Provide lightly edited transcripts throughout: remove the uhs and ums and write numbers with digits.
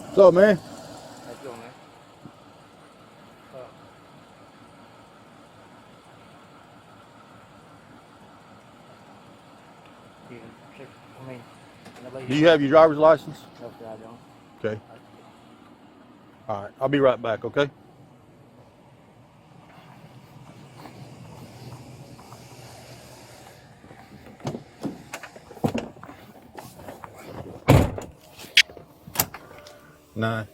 What's up, man? How you doing, man? You can check, I mean, nobody Do you have your driver's license? No, sir, I don't. Okay. All right. I'll be right back, okay? Nine.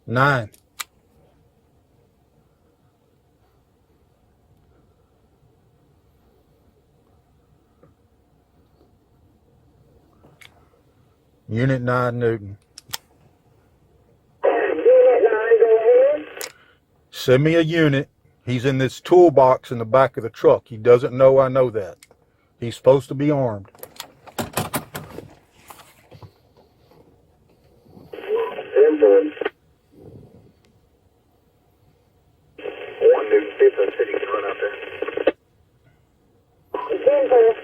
Nine. Unit 9, Newton. Unit 9, go ahead. Send me a unit. He's in this toolbox in the back of the truck. He doesn't know I know that. He's supposed to be armed. Inboard. 1 Newton, 5th City can run out there. Inboard.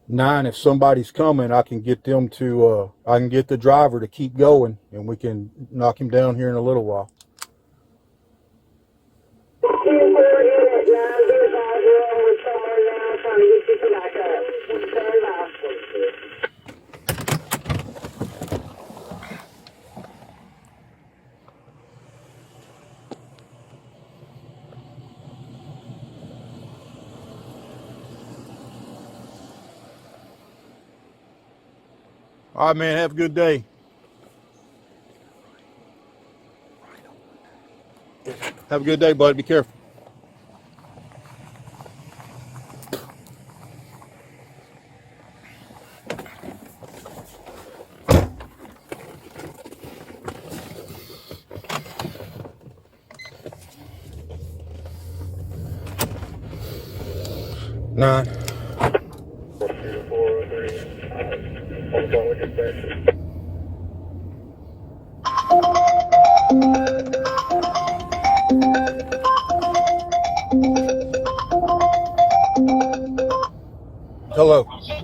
Nine, if somebody's coming, I can get them to, I can get the driver to keep going and we can knock him down here in a little while. Unit 9, be advised, we're on with someone now trying to get you to back up. Stand by. All right, man, have a good day. Have a good day, bud. Be careful. Nine. Hello. Hey,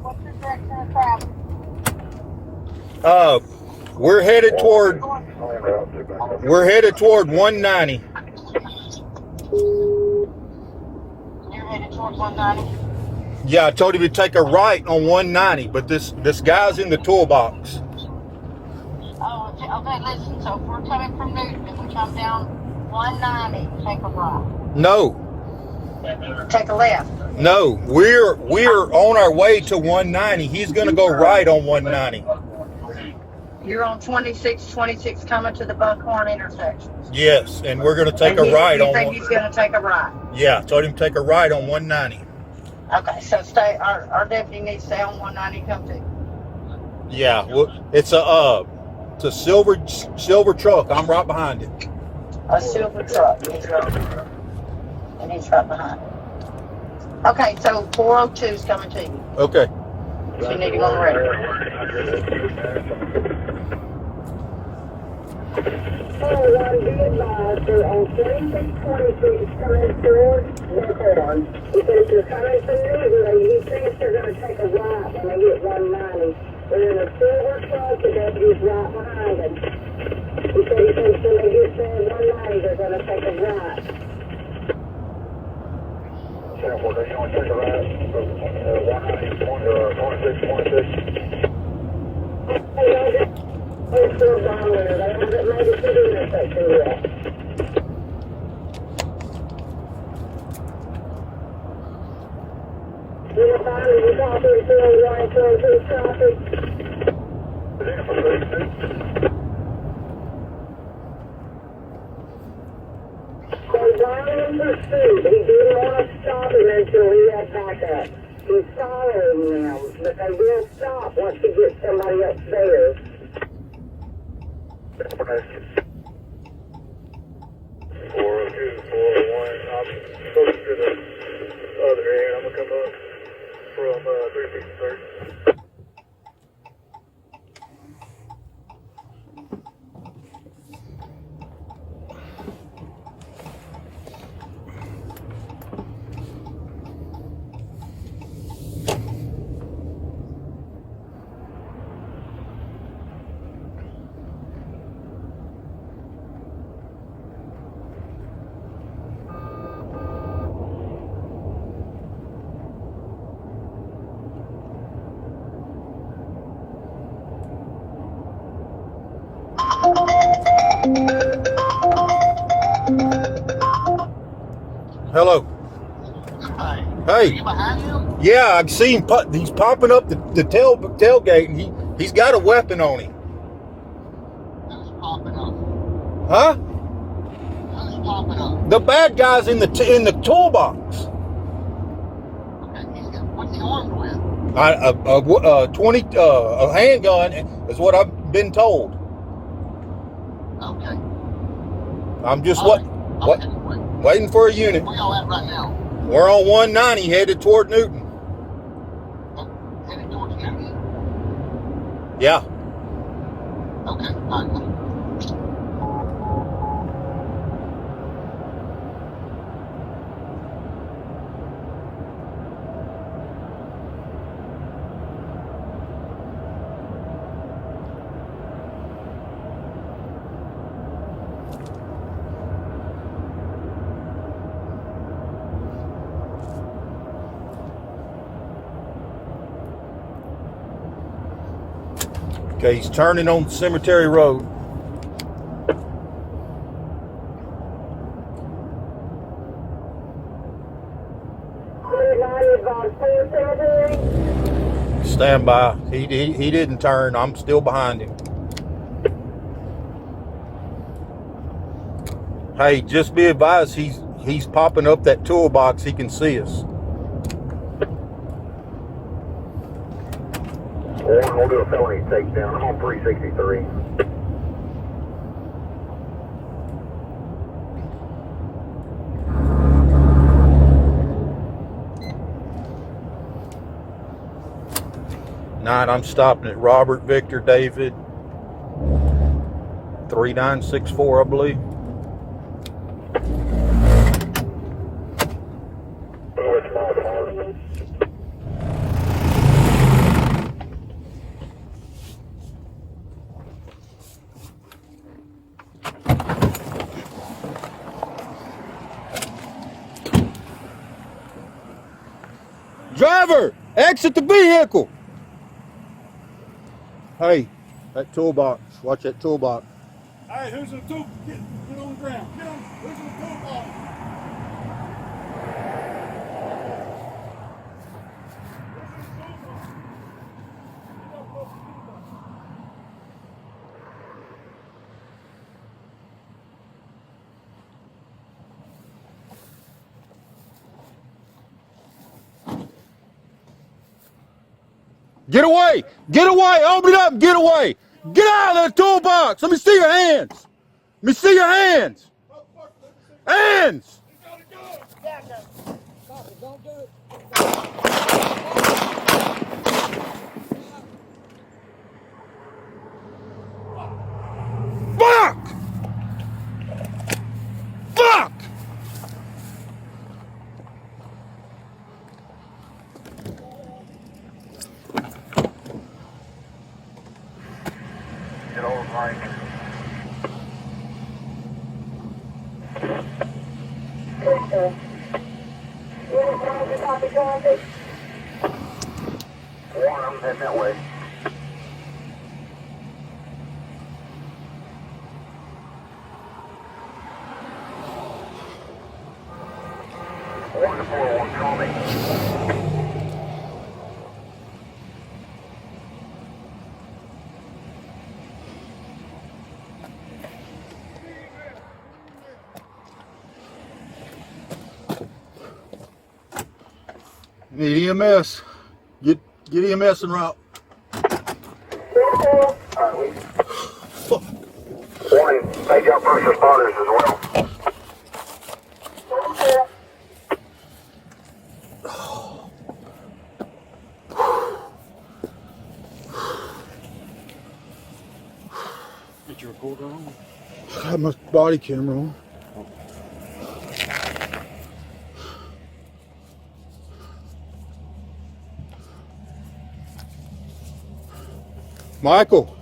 what's your direction of travel? We're headed toward 190. You're headed towards 190? Yeah, I told him to take a right on 190, but this guy's in the toolbox. Oh, okay, listen, so if we're coming from Newton and we come down 190, take a right. No, Take a left. no, we're on our way to 190. He's gonna go right on 190. You're on 26 coming to the Buckhorn intersection. Yes, and we're gonna take And a right you on. think he's going to take a right? Yeah, I told him to take a right on 190. Okay, so stay. Our deputy needs to stay on 190. Come to. Yeah, well, it's a silver truck. I'm right behind it. A silver truck. He's right. And he's right behind it. Okay, so 402 is coming to you. Okay. So you need him on the radio. One, be advised, they're on 2626 coming toward Buckhorn. Because you're coming from Newton, he thinks they're going to take a right when they hit 190. They're in a silver truck, the deputy's right behind them. He said he thinks when they get to 190, they're going to take a right. Careful, they want to take a right. 190, 2626. It's still Bon Wier. They haven't made it to the intersection yet. Unit 5, are you copy? 201, 202, copy? but they will stop once you get somebody upstairs. Okay. 402, 401. I'm close to the other end. I'm gonna come up from 363. Hello. Hey. Hey. You behind him? Yeah, I've seen he's popping up the tailgate, and he's got a weapon on him. Who's popping up? Huh? Who's popping up? The bad guy's in the toolbox. Okay, what's he armed with? A handgun is what I've been told. Okay. I'm just All right. waiting for a unit. Where y'all at right now? We're on 190 headed toward Newton. Headed towards Newton? Yeah. Okay, all right. Okay, he's turning on Cemetery Road. Stand by. He didn't turn. I'm still behind him. Hey, just be advised, he's popping up that toolbox. He can see us. We'll do a felony takedown. I'm on 363. Nine, I'm stopping at Robert Victor David 3964, I believe. Driver, exit the vehicle. Hey, that toolbox. Watch that toolbox. All right, who's in the tool? Get on the ground. Get on. Who's in the toolbox? Get away! Get away! Open it up and get away! Get out of that toolbox! Let me see your hands! Let me see your hands! Hands! Fuck! Fuck! Get over, Mike. Warren, I'm heading that way. Warren to 401, call me. Need EMS. Get EMS en route. Fuck. Warning, page out first responders as well. Get your recorder on. I have my body camera on. Michael,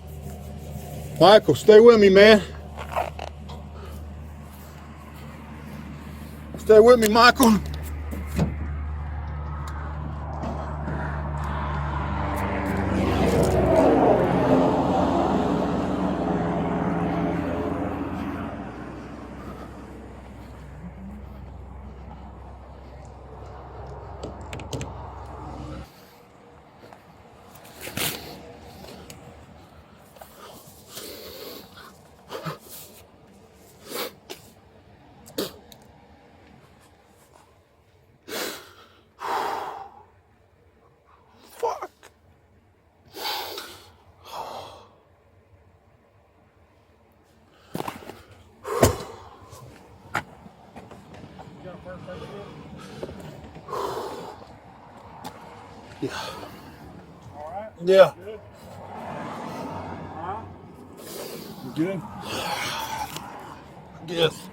stay with me, man. Stay with me, Michael. Fuck. Yeah. All right. Yeah. Good. Huh? You good? Yes.